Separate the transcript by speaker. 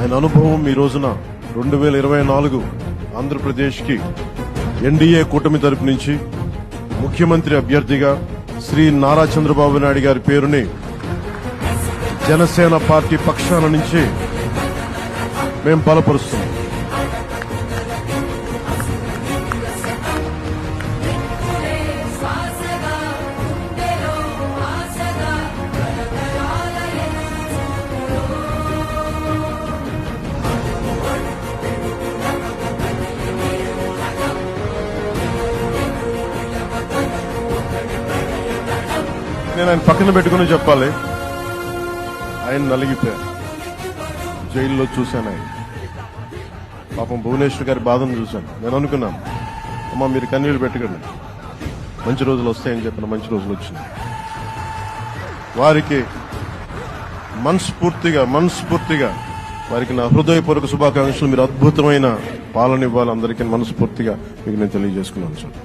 Speaker 1: ఆయన అనుభవం ఈ రోజున 2024 ఆంధ్రప్రదేశ్కి ఎన్డీఏ కూటమి తరపు నుంచి ముఖ్యమంత్రి అభ్యర్థిగా శ్రీ నారా చంద్రబాబు నాయుడు గారి పేరుని జనసేన పార్టీ పక్షాల నుంచి మేము బలపరుస్తున్నాం. నేను ఆయన పక్కన పెట్టుకుని చెప్పాలి, ఆయన నలిగిపోయారు. జైల్లో చూశాను ఆయన. పాపం భువనేశ్వర్ గారి బాధను చూశాను. నేను అనుకున్నాను, అమ్మా మీరు కన్నీళ్లు పెట్టకండి, మంచి రోజులు వస్తాయని చెప్పిన మంచి రోజులు వచ్చినాయి. వారికి మనస్ఫూర్తిగా వారికి నా హృదయపూర్వక శుభాకాంక్షలు. మీరు అద్భుతమైన పాలన ఇవ్వాలి అందరికీ మనస్ఫూర్తిగా మీకు నేను తెలియజేసుకున్నాను సార్.